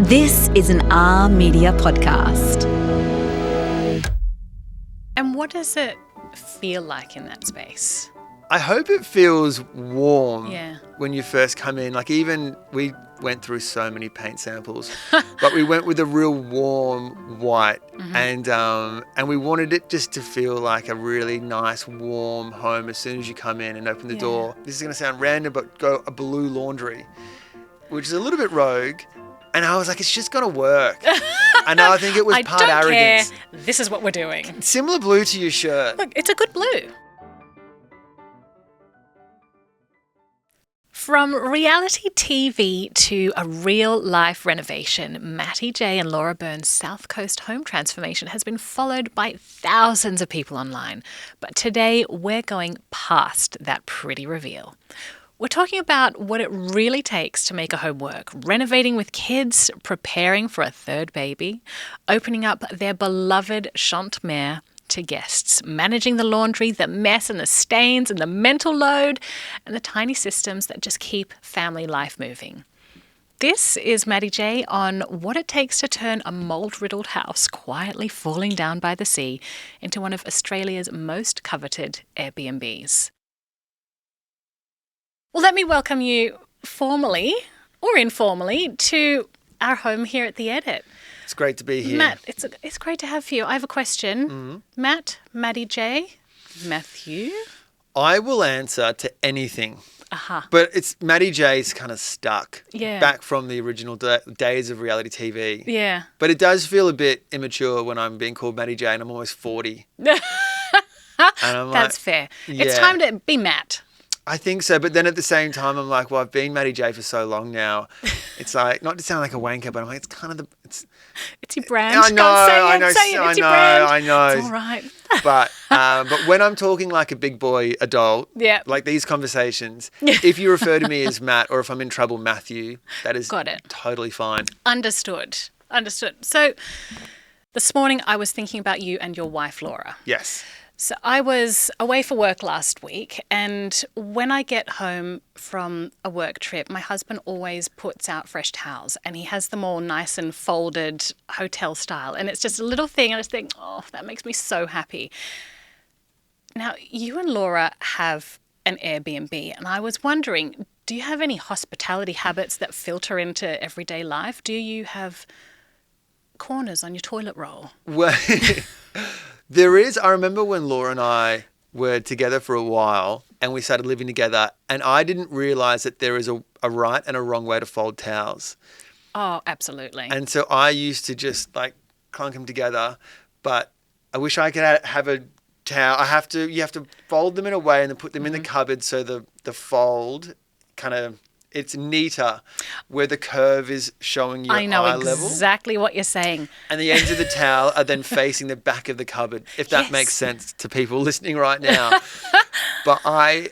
This is an R Media podcast. And what does it feel like in that space? I hope it feels warm Yeah. when you first come in. Like, even we went through so many paint samples, but we went with a real warm white, and we wanted it just to feel like a really nice warm home as soon as you come in and open the door. This is going to sound random, but go a blue laundry, which is a little bit rogue. And I was like, it's just going to work. And I think it was part arrogance. Care. This is what we're doing. Similar blue to your shirt. Look, it's a good blue. From reality TV to a real-life renovation, Matty J and Laura Byrne's South Coast home transformation has been followed by thousands of people online. But today, we're going past that pretty reveal. We're talking about what it really takes to make a home work, renovating with kids, preparing for a third baby, opening up their beloved Chante Mer to guests, managing the laundry, the mess and the stains and the mental load, and the tiny systems that just keep family life moving. This is Matty J on what it takes to turn a mould-riddled house quietly falling down by the sea into one of Australia's most coveted Airbnbs. Well, let me welcome you formally or informally to our home here at The Edit. It's great to be here. Matt, it's great to have you. I have a question. Matt, Matty J, Matthew. I will answer to anything. Aha. But it's Matty J's kind of stuck. Yeah. Back from the original days of reality TV. Yeah. But it does feel a bit immature when I'm being called Matty J and I'm almost 40. And I'm That's fair. It's time to be Matt. I think so, but then at the same time, I'm like, well, I've been Matty J for so long now. It's like, not to sound like a wanker, but I'm like, it's kind of It's your brand. I know, Say it. It's your brand. I know. It's all right. But when I'm talking like a big boy adult, like these conversations, if you refer to me as Matt or if I'm in trouble, Matthew, that is totally fine. Understood. So this morning I was thinking about you and your wife, Laura. Yes. So I was away for work last week, and when I get home from a work trip, my husband always puts out fresh towels, and he has them all nice and folded hotel style. And it's just a little thing, and I just think, oh, that makes me so happy. Now, you and Laura have an Airbnb, and I was wondering, do you have any hospitality habits that filter into everyday life? Do you have corners on your toilet roll? Well, there is. I remember when Laura and I were together for a while and we started living together, and I didn't realise that there is a right and a wrong way to fold towels. Oh, absolutely. And so I used to just like clunk them together, but I wish I could have a towel. You have to fold them in a way and then put them in the cupboard so the fold kind of, it's neater where the curve is showing your eye level. I know exactly what you're saying. And the ends of the towel are then facing the back of the cupboard, if that makes sense to people listening right now. But I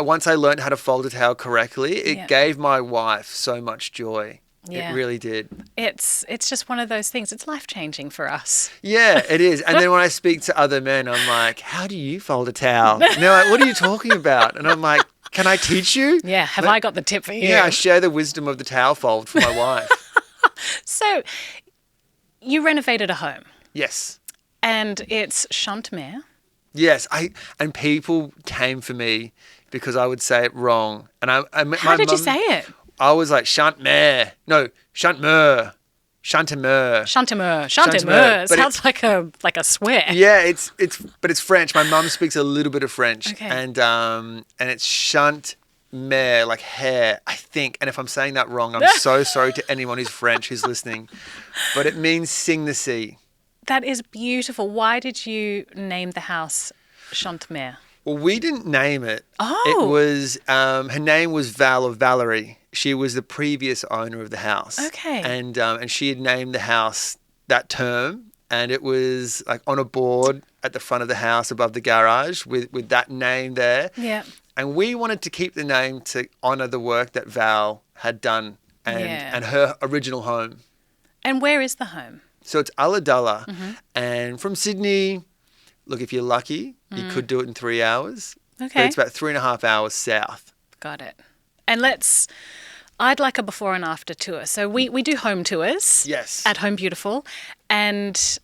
once I learned how to fold a towel correctly, it gave my wife so much joy. Yeah. It really did. It's just one of those things. It's life-changing for us. Yeah, it is. And then when I speak to other men, I'm like, how do you fold a towel? And they're like, what are you talking about? And I'm like, can I teach you? Yeah, have I got the tip for you? Yeah, I share the wisdom of the towel fold for my wife. So, you renovated a home. Yes. And it's Chante Mer. Yes, and people came for me because I would say it wrong. And How did you say it? I was like, Chante Mer. No, Chante Mer. Chante Mer. Chante Mer. Chante Mer. Sounds like a swear. Yeah, but it's French. My mum speaks a little bit of French. Okay. And it's Chante Mer, like hair, I think. And if I'm saying that wrong, I'm so sorry to anyone who's French who's listening. But it means sing the sea. That is beautiful. Why did you name the house Chante Mer? Well, we didn't name it. Oh. It was, her name was Val or Valerie. She was the previous owner of the house. Okay. And she had named the house that term, and it was like on a board at the front of the house above the garage with that name there. Yeah. And we wanted to keep the name to honour the work that Val had done and her original home. And where is the home? So it's Ulladulla. And from Sydney, look, if you're lucky, you could do it in 3 hours. Okay. But it's about 3.5 hours south. Got it. And let's I'd like a before and after tour. So we do home tours. Yes. At Home Beautiful. And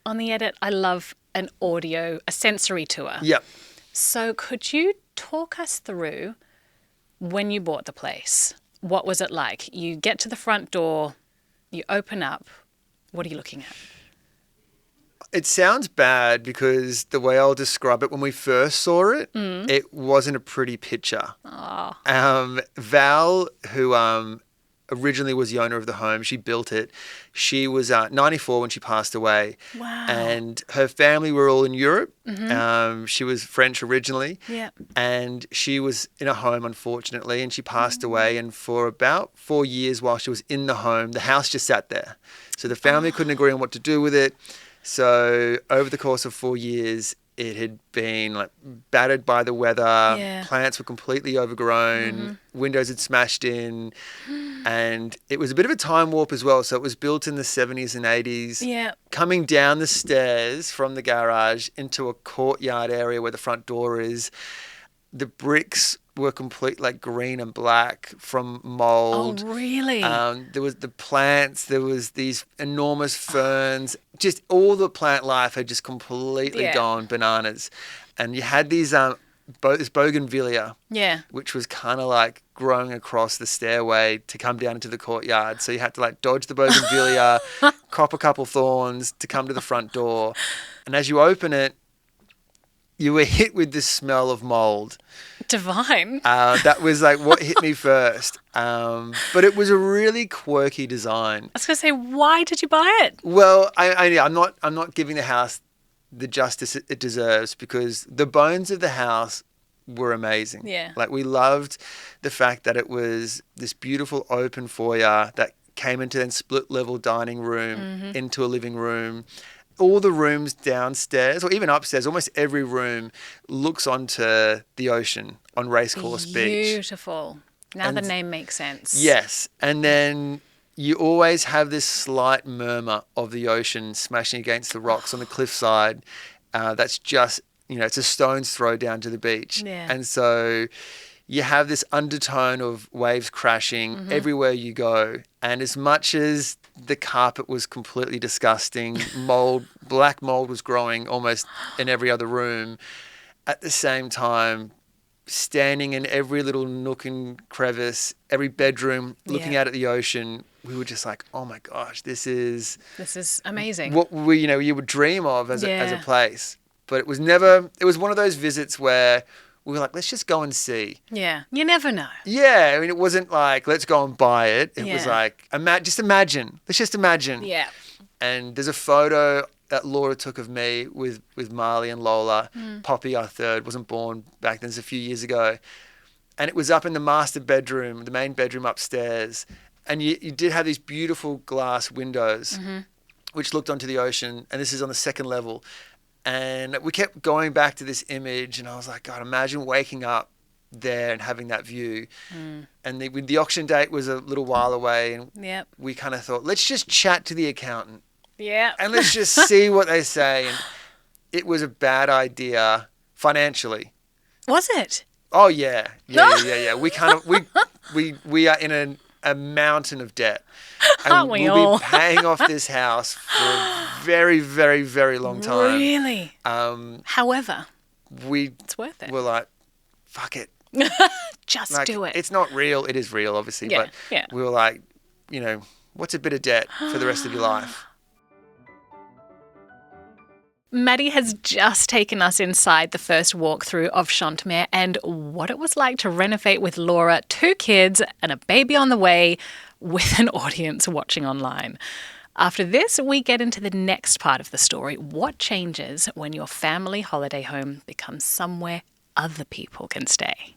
on the edit, I love a sensory tour. Yep. So could you talk us through when you bought the place? What was it like? You get to the front door, you open up. What are you looking at? It sounds bad because the way I'll describe it, when we first saw it, it wasn't a pretty picture. Oh. Val, who originally was the owner of the home, she built it. She was 94 when she passed away. Wow. And her family were all in Europe. She was French originally. Yeah. And she was in a home, unfortunately, and she passed away. And for about 4 years while she was in the home, the house just sat there. So the family couldn't agree on what to do with it. So over the course of 4 years, it had been like battered by the weather. Yeah. Plants were completely overgrown. Windows had smashed in. And it was a bit of a time warp as well. So it was built in the 70s and 80s. Yeah. Coming down the stairs from the garage into a courtyard area where the front door is, the bricks were complete like green and black from mold. Oh, really? There was the plants, there was these enormous ferns, just all the plant life had just completely gone bananas. And you had these this bougainvillea, which was kind of like growing across the stairway to come down into the courtyard. So you had to like dodge the bougainvillea, cop a couple thorns to come to the front door. And as you open it, you were hit with this smell of mold. Divine. That was like what hit me first. But it was a really quirky design. I was going to say, why did you buy it? Well, I'm not giving the house the justice it deserves because the bones of the house were amazing. Yeah. Like we loved the fact that it was this beautiful open foyer that came into then split level dining room into a living room. All the rooms downstairs or even upstairs, almost every room looks onto the ocean on Racecourse Beach. Beautiful. Now the name makes sense. Yes. And then you always have this slight murmur of the ocean smashing against the rocks on the cliffside. That's just, it's a stone's throw down to the beach. Yeah. And so you have this undertone of waves crashing everywhere you go. And as much as the carpet was completely disgusting, black mold was growing almost in every other room, at the same time, standing in every little nook and crevice, every bedroom, looking out at the ocean, we were just like, oh my gosh, this is amazing. What you would dream of as a place. But it was one of those visits where we were like, let's just go and see. Yeah. You never know. Yeah. I mean, it wasn't like, let's go and buy it. It was like, just imagine. Let's just imagine. Yeah. And there's a photo that Laura took of me with Marley and Lola. Poppy, our third, wasn't born back then. It was a few years ago. And it was up in the master bedroom, the main bedroom upstairs. And you did have these beautiful glass windows, which looked onto the ocean. And this is on the second level. And we kept going back to this image. And I was like, God, imagine waking up there and having that view. And the auction date was a little while away. And we kind of thought, let's just chat to the accountant. Yeah. And let's just see what they say. And it was a bad idea financially. Was it? Oh, yeah. Yeah. We kind of, we are in a mountain of debt. And Aren't we we'll all? be paying off this house for a very, very, very long time. Really? However, it's worth it. We're like, fuck it. Just do it. It's not real. It is real, obviously. But we were like, what's a bit of debt for the rest of your life? Matty has just taken us inside the first walkthrough of Chante Mer and what it was like to renovate with Laura, 2 kids and a baby on the way with an audience watching online. After this, we get into the next part of the story. What changes when your family holiday home becomes somewhere other people can stay?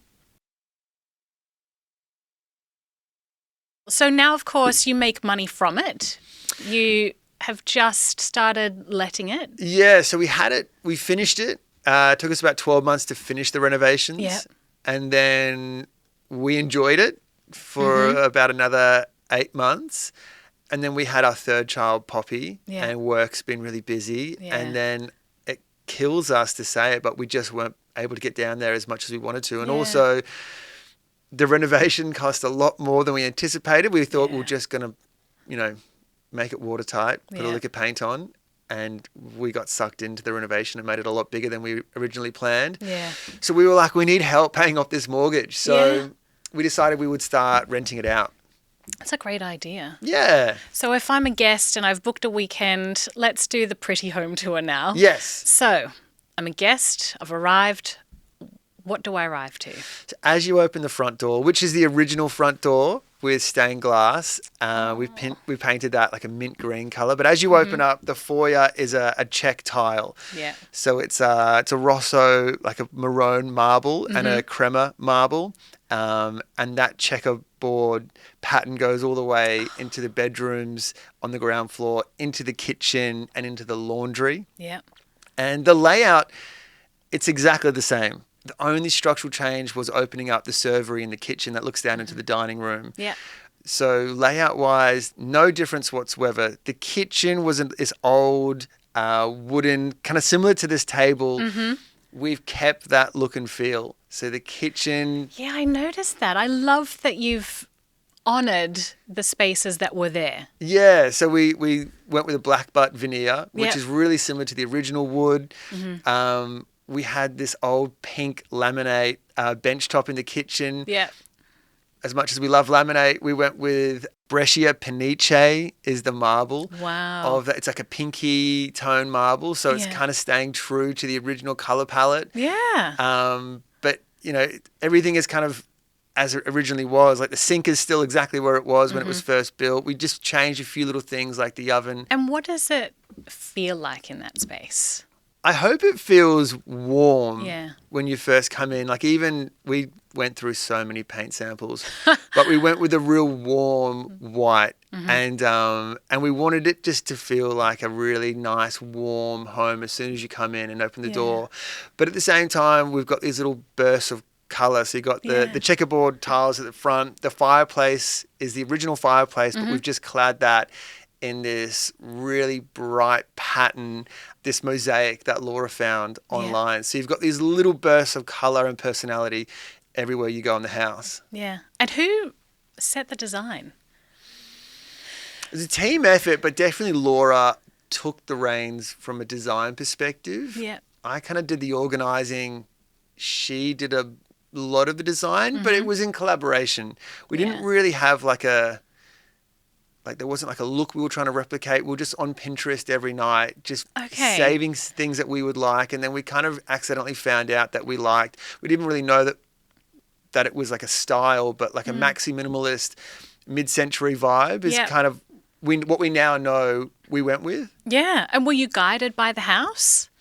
So now, of course, you make money from it. You have just started letting it. Yeah, so we finished it. It took us about 12 months to finish the renovations. Yeah. And then we enjoyed it for about another 8 months. And then we had our third child, Poppy, and work's been really busy. Yeah. And then it kills us to say it, but we just weren't able to get down there as much as we wanted to. And also the renovation cost a lot more than we anticipated. We thought we were just going to, make it watertight, put a lick of paint on, and we got sucked into the renovation and made it a lot bigger than we originally planned. Yeah. So we were like, we need help paying off this mortgage. So we decided we would start renting it out. That's a great idea. Yeah. So if I'm a guest and I've booked a weekend, let's do the pretty home tour now. Yes. So I'm a guest, I've arrived. What do I arrive to? So as you open the front door, which is the original front door with stained glass, we painted that like a mint green color. But as you open up, the foyer is a check tile. Yeah. So it's a Rosso, like a maroon marble and a crema marble. And that checkerboard pattern goes all the way into the bedrooms on the ground floor, into the kitchen and into the laundry. Yeah. And the layout, it's exactly the same. The only structural change was opening up the servery in the kitchen that looks down into the dining room. Yeah. So layout-wise, no difference whatsoever. The kitchen was this old wooden, kind of similar to this table. We've kept that look and feel. So the kitchen... Yeah, I noticed that. I love that you've honoured the spaces that were there. Yeah, so we went with a black butt veneer, which is really similar to the original wood. We had this old pink laminate bench top in the kitchen. Yeah. As much as we love laminate, we went with Brescia Peniche is the marble. Wow. It's like a pinky tone marble, so it's kind of staying true to the original color palette. Yeah. But, everything is kind of as it originally was. Like the sink is still exactly where it was when it was first built. We just changed a few little things like the oven. And what does it feel like in that space? I hope it feels warm Yeah. when you first come in. Like even we went through so many paint samples, but we went with a real warm white, and we wanted it just to feel like a really nice warm home as soon as you come in and open the door. But at the same time, we've got these little bursts of colour. So you've got the checkerboard tiles at the front. The fireplace is the original fireplace, but we've just clad that in this really bright pattern, this mosaic that Laura found online. So you've got these little bursts of colour and personality everywhere you go in the house. Yeah. And who set the design? It was a team effort, but definitely Laura took the reins from a design perspective. Yeah. I kind of did the organising. She did a lot of the design, but it was in collaboration. We didn't really have there wasn't like a look we were trying to replicate. We were just on Pinterest every night, just saving things that we would like. And then we kind of accidentally found out that we liked. We didn't really know that it was like a style, but like a maxi minimalist mid-century vibe is kind of what we now know we went with. Yeah. And were you guided by the house?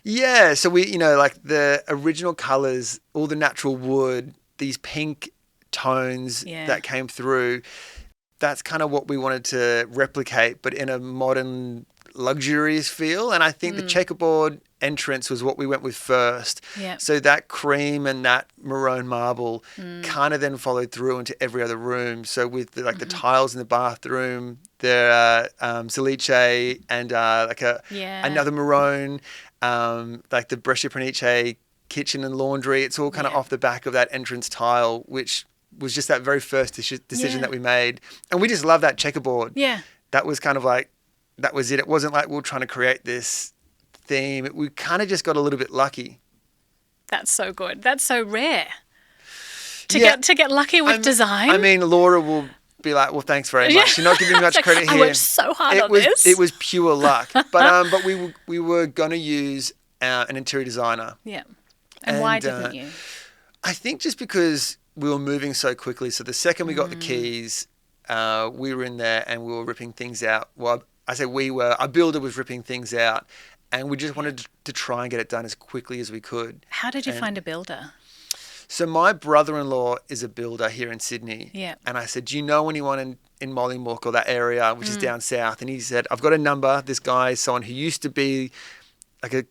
Yeah. So we, like the original colours, all the natural wood, these pink tones that came through. That's kind of what we wanted to replicate, but in a modern, luxurious feel. And I think the checkerboard entrance was what we went with first. Yeah. So that cream and that maroon marble kind of then followed through into every other room. So with the tiles in the bathroom, the celiche and another maroon, like the Brescia Peniche kitchen and laundry. It's all kind of off the back of that entrance tile, which was just that very first decision that we made. And we just love that checkerboard. Yeah. That was kind of like, that was it. It wasn't like we were trying to create this theme. We kind of just got a little bit lucky. That's so good. That's so rare. To get lucky with design. I mean, Laura will be like, well, thanks very much. You're not giving me much credit here. I worked so hard on this. It was pure luck. But we were going to use an interior designer. Yeah. And why didn't you? I think just because we were moving so quickly. So the second we got the keys, we were in there and we were ripping things out. Well, I say we were. Our builder was ripping things out, and we just wanted to try and get it done as quickly as we could. How did you find a builder? So my brother-in-law is a builder here in Sydney. Yeah. And I said, do you know anyone in Mollymook or that area, which is down south? And he said, I've got a number. This guy is someone who used to be like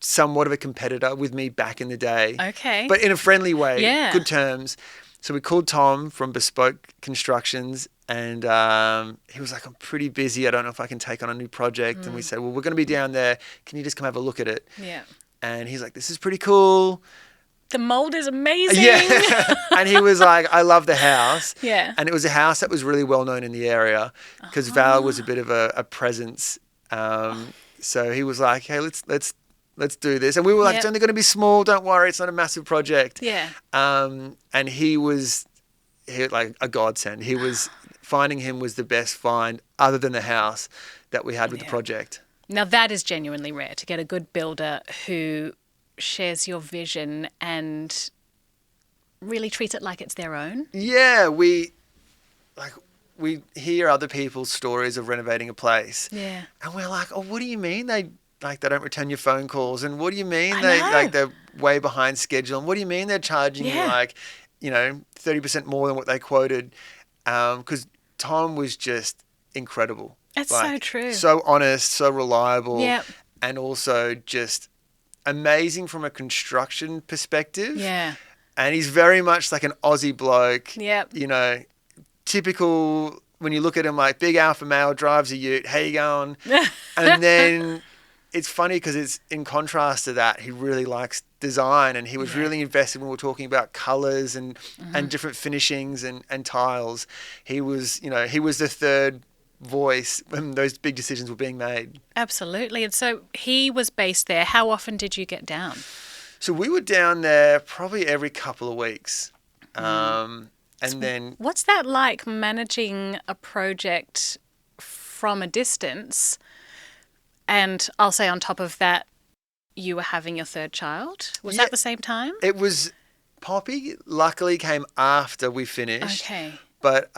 somewhat of a competitor with me back in the day. Okay. But in a friendly way. Yeah. Good terms. So we called Tom from Bespoke Constructions, and he was like, I'm pretty busy. I don't know if I can take on a new project. And we said, well, we're going to be down there. Can you just come have a look at it? Yeah. And he's like, this is pretty cool. the mold is amazing. Yeah. And he was like, I love the house. Yeah. And it was a house that was really well known in the area because Val was a bit of a presence. So he was like, hey, let's do this. And we were like, it's only going to be small. Don't worry. It's not a massive project. Yeah. And he was like a godsend. Finding him was the best find other than the house that we had with the project. Now that is genuinely rare, to get a good builder who shares your vision and really treats it like it's their own. Yeah, we hear other people's stories of renovating a place. Yeah. And we're like, oh, what do you mean they don't return your phone calls? And what do you mean I know. they're way behind schedule? And what do you mean they're charging you 30% more than what they quoted? Because Tom was just incredible. That's so true. So honest, so reliable. Yep. And also just amazing from a construction perspective. Yeah. And he's very much like an Aussie bloke. Yep. You know, typical, when you look at him, like big alpha male, drives a ute, how you going? And then it's funny because it's in contrast to that, he really likes design, and he was really invested when we were talking about colours and different finishings and tiles. He was the third voice when those big decisions were being made. Absolutely. And so he was based there. How often did you get down? So we were down there probably every couple of weeks. And then... What's that like, managing a project from a distance? And I'll say on top of that, you were having your third child. Was that the same time? It was... Poppy luckily came after we finished. Okay. But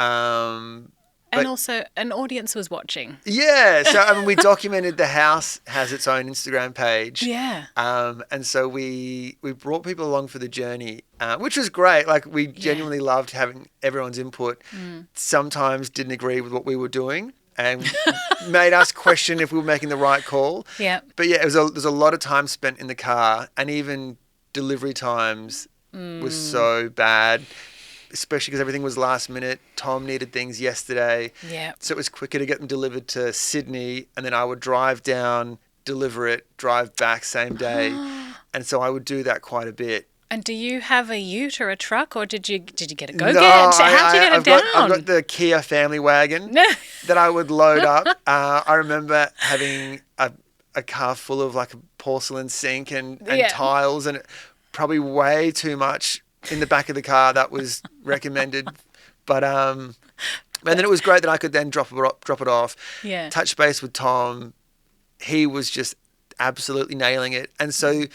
and also an audience was watching. Yeah. So we documented the house has its own Instagram page. Yeah. And so we brought people along for the journey, which was great. Like we genuinely loved having everyone's input. Sometimes didn't agree with what we were doing and made us question if we were making the right call. Yeah. But yeah, there's a lot of time spent in the car, and even delivery times was so bad. Especially because everything was last minute. Tom needed things yesterday. Yeah. So it was quicker to get them delivered to Sydney, and then I would drive down, deliver it, drive back same day. And so I would do that quite a bit. And do you have a ute or a truck, or did you get a No, go-get? How'd you get it down? I've got the Kia family wagon that I would load up. I remember having a car full of like a porcelain sink and tiles, and probably way too much in the back of the car that was recommended. But and then it was great that I could then drop it off. Yeah. Touch base with Tom. He was just absolutely nailing it. And so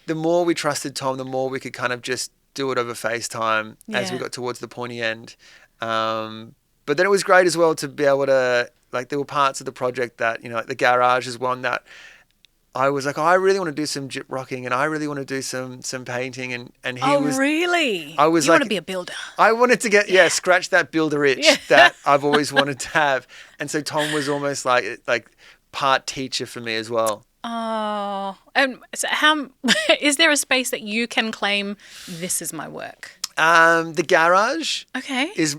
the more we trusted Tom, the more we could kind of just do it over FaceTime as we got towards the pointy end. But then it was great as well to be able to, like, there were parts of the project that, like the garage is one that I was like, I really want to do some gyp rocking, and I really want to do some painting, and he was... Oh, really? I was you like... want to be a builder. I wanted to get, scratch that builder itch that I've always wanted to have. And so Tom was almost like part teacher for me as well. Oh, and so how is there a space that you can claim this is my work? The garage is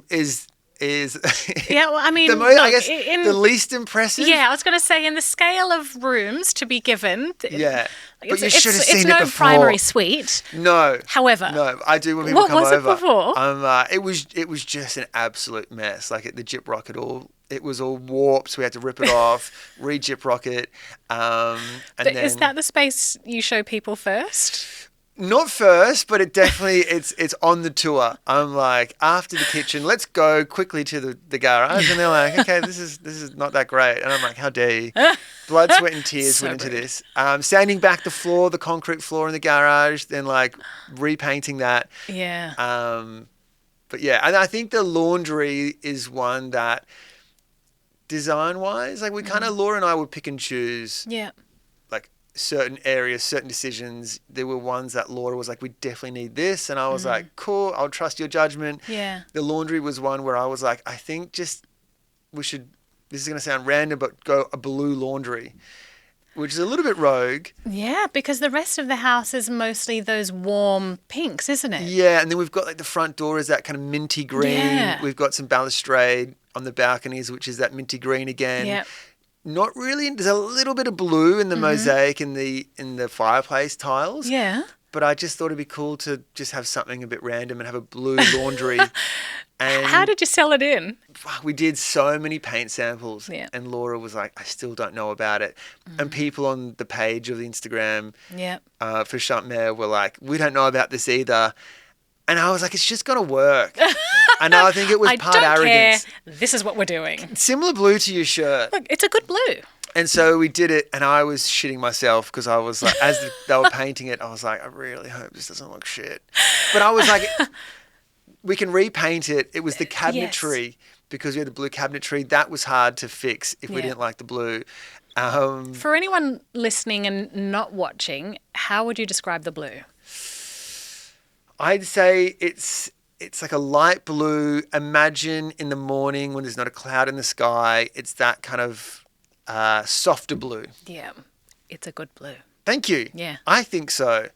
yeah, well, I mean, the least impressive. Yeah, I was going to say, in the scale of rooms to be given. Yeah, but you should have seen it before. It's no primary suite. No. However. No, I do when people come over. What was it before? It was just an absolute mess. Like the gyp rock, it was all warped, so we had to rip it off, re-gyp rock it. Is that the space you show people first? Not first, but it definitely it's on the tour. I'm like, after the kitchen, let's go quickly to the garage, and they're like, okay, this is not that great, and I'm like, how dare you? Blood, sweat, and tears went into this. Sanding back the concrete floor in the garage, then like repainting that. Yeah. But yeah, and I think the laundry is one that design-wise, like we kind of, Laura and I would pick and choose. Yeah. Certain areas, certain decisions. There were ones that Laura was like, we definitely need this, and I was like, cool, I'll trust your judgment. Yeah. The laundry was one where I was like, I think we should, this is going to sound random, but go a blue laundry, which is a little bit rogue. Yeah, because the rest of the house is mostly those warm pinks, isn't it? Yeah, and then we've got like the front door is that kind of minty green. Yeah. We've got some balustrade on the balconies, which is that minty green again. Yeah. Not really. There's a little bit of blue in the mosaic in the fireplace tiles. Yeah. but I just thought it'd be cool to just have something a bit random and have a blue laundry. And How did you sell it in? we did so many paint samples, Yeah. and Laura was like, I still don't know about it. And people on the page of the Instagram Yeah. for Chante Mer were like, we don't know about this either. And I was like, it's just going to work. And I think it was I part don't arrogance. care. This is what we're doing. Similar blue to your shirt. Look, it's a good blue. And so we did it, and I was shitting myself because I was like, as they were painting it, I was like, I really hope this doesn't look shit. But I was like, we can repaint it. It was the cabinetry, because we had the blue cabinetry. That was hard to fix if we didn't like the blue. For anyone listening and not watching, how would you describe the blue? I'd say it's like a light blue. Imagine in the morning when there's not a cloud in the sky. It's that kind of softer blue. Yeah, it's a good blue. Thank you. Yeah. I think so.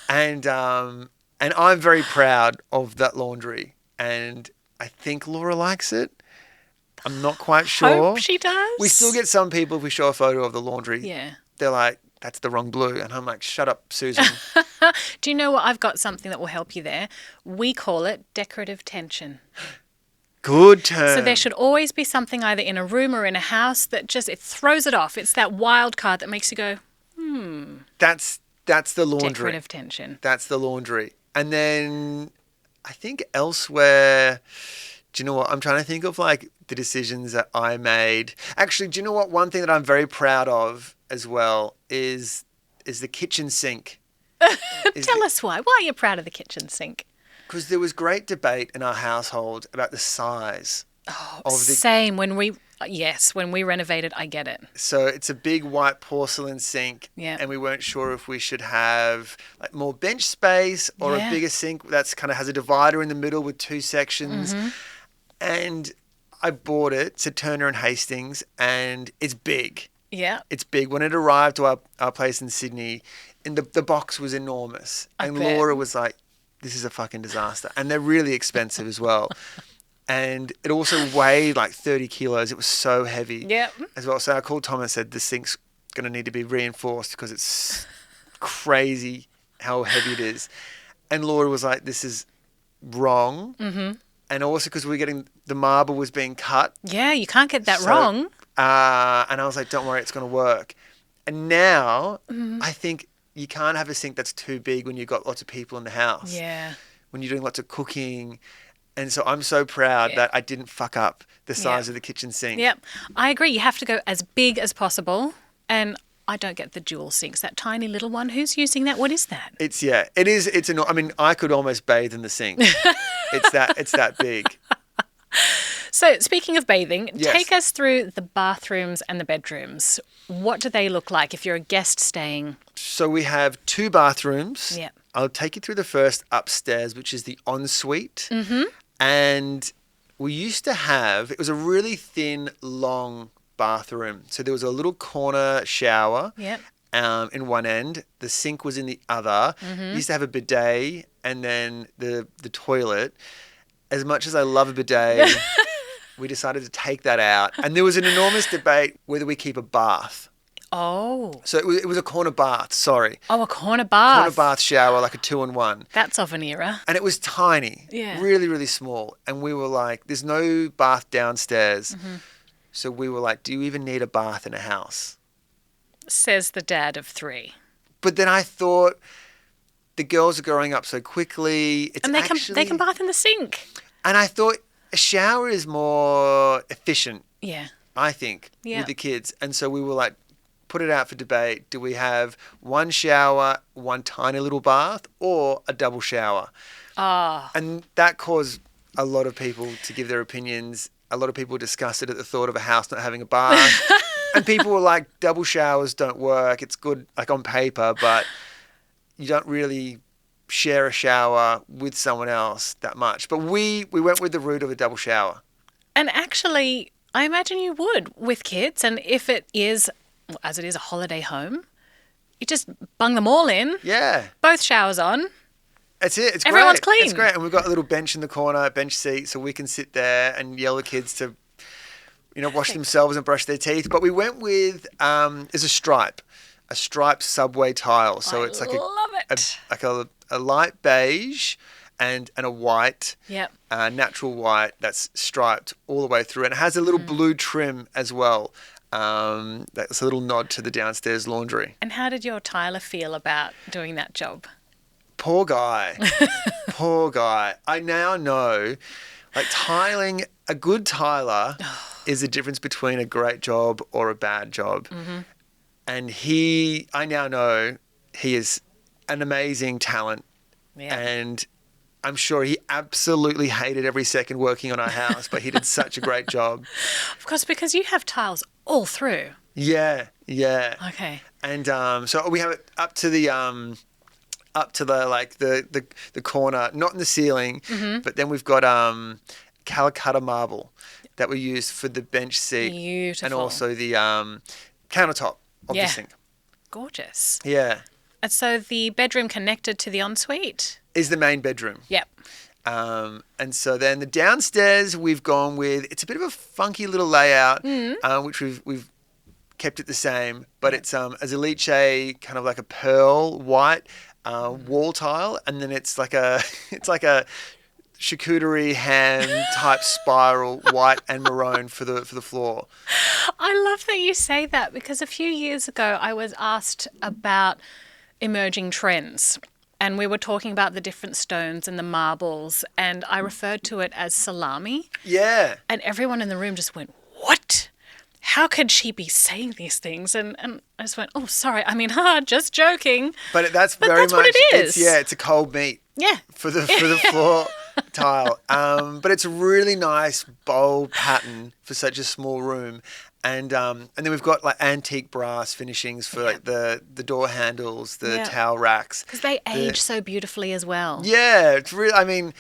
And I'm very proud of that laundry. And I think Laura likes it. I'm not quite sure. Hope she does. We still get some people, if we show a photo of the laundry, Yeah. they're like, that's the wrong blue. And I'm like, shut up, Susan. Do you know what? I've got something that will help you there. We call it decorative tension. Good term. So there should always be something either in a room or in a house that just, it throws it off. It's that wild card that makes you go, That's the laundry. decorative tension. That's the laundry. And then I think elsewhere, do you know what? I'm trying to think of like the decisions that I made. Actually, do you know what? One thing that I'm very proud of as well is the kitchen sink. Tell us why. Why are you proud of the kitchen sink? Because there was great debate in our household about the size of the. Same. When we renovated, I get it. So it's a big white porcelain sink, Yeah. and we weren't sure if we should have like more bench space or Yeah. a bigger sink that's kind of has a divider in the middle with two sections. Mm-hmm. And I bought it to Turner and Hastings, and it's big. Yeah. It's big. When it arrived to our place in Sydney, and the box was enormous. And bet. Laura was like, this is a fucking disaster. And they're really expensive as well. And it also weighed like 30 kilos. It was so heavy Yep. as well. So I called Tom and said, this sink's going to need to be reinforced because it's crazy how heavy it is. And Laura was like, this is wrong. Mm-hmm. And also because the marble was being cut. Yeah, you can't get that So, wrong. And I was like, don't worry, it's going to work. And now Mm-hmm. I think you can't have a sink that's too big when you've got lots of people in the house. Yeah. When you're doing lots of cooking. And so I'm so proud that I didn't fuck up the size of the kitchen sink. Yep. I agree. You have to go as big as possible. And I don't get the dual sinks, that tiny little one. Who's using that? What is that? I mean, I could almost bathe in the sink. It's that big. So speaking of bathing, Yes. take us through the bathrooms and the bedrooms. What do they look like if you're a guest staying? So we have 2 bathrooms. Yep. I'll take you through the first upstairs, which is the ensuite. Mm-hmm. And we used to have, it was a really thin, long bathroom. So there was a little corner shower Yep. in one end. The sink was in the other. Mm-hmm. We used to have a bidet and then the toilet. As much as I love a bidet, we decided to take that out. And there was an enormous debate whether we keep a bath. Oh. So it was a corner bath, sorry. Oh, a corner bath. Corner bath shower, like a 2-in-1. That's of an era. And it was tiny. Yeah. Really, really small. And we were like, there's no bath downstairs. Mm-hmm. So we were like, do you even need a bath in a house? Says the dad of 3. But then I thought, the girls are growing up so quickly. And they can bath in the sink. And I thought a shower is more efficient, Yeah. I think, Yeah. with the kids. And so we were like, put it out for debate. Do we have one shower, one tiny little bath, or a double shower? Ah. And that caused a lot of people to give their opinions. A lot of people disgusted at the thought of a house not having a bath. And people were like, double showers don't work. It's good like on paper, but you don't really share a shower with someone else that much. But we went with the route of a double shower. And actually, I imagine you would with kids. And if it is, as it is, a holiday home, you just bung them all in. Yeah. Both showers on. That's it. It's Everyone's great. clean. It's great. And we've got a little bench in the corner, bench seat, so we can sit there and yell at kids to, wash themselves and brush their teeth. But we went with, there's a stripe. a striped subway tile. So it's like a light beige and a white, natural white that's striped all the way through. And it has a little blue trim as well. That's a little nod to the downstairs laundry. And how did your tiler feel about doing that job? Poor guy. Poor guy. I now know, like, tiling, a good tiler is the difference between a great job or a bad job. Mm-hmm. And I now know he is an amazing talent. Yeah. And I'm sure he absolutely hated every second working on our house, but he did such a great job. Of course, because you have tiles all through. Yeah. Okay. And so we have it up to the corner, not in the ceiling, but then we've got Calcutta marble that we use for the bench seat. Beautiful. And also the countertop of the sink. Gorgeous. Yeah. And so the bedroom connected to the ensuite is the main bedroom. Yep. And so then the downstairs we've gone with, it's a bit of a funky little layout, which we've kept it the same, but it's a Zeliche, kind of like a pearl white wall tile, and then it's like a charcuterie ham type spiral, white and maroon for the floor. I love that you say that, because a few years ago I was asked about emerging trends. And we were talking about the different stones and the marbles, and I referred to it as salami. Yeah. And everyone in the room just went, "What? How could she be saying these things?" And I just went, "Oh, sorry. I mean, just joking." But that's very much what it is. It's a cold meat. Yeah. For the floor tile. But it's a really nice, bold pattern for such a small room. And then we've got like antique brass finishings for like the door handles, the towel racks. Because they age so beautifully as well. Yeah, it's really, I mean,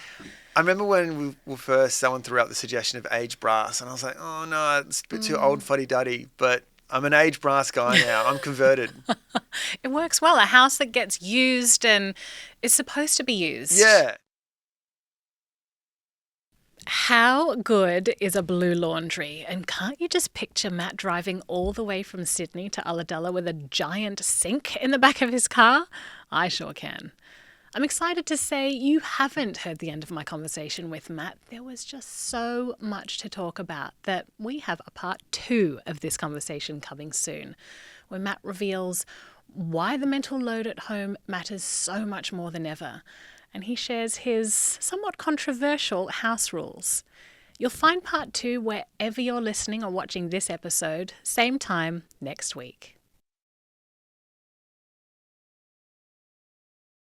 I remember when we were first, someone threw out the suggestion of aged brass, and I was like, oh no, it's a bit too old fuddy-duddy, but I'm an aged brass guy now. I'm converted. It works well. A house that gets used and is supposed to be used. Yeah. How good is a blue laundry? And can't you just picture Matt driving all the way from Sydney to Ulladulla with a giant sink in the back of his car? I sure can. I'm excited to say you haven't heard the end of my conversation with Matt. There was just so much to talk about that we have a part 2 of this conversation coming soon, where Matt reveals why the mental load at home matters so much more than ever. And he shares his somewhat controversial house rules. You'll find part 2 wherever you're listening or watching this episode, same time next week.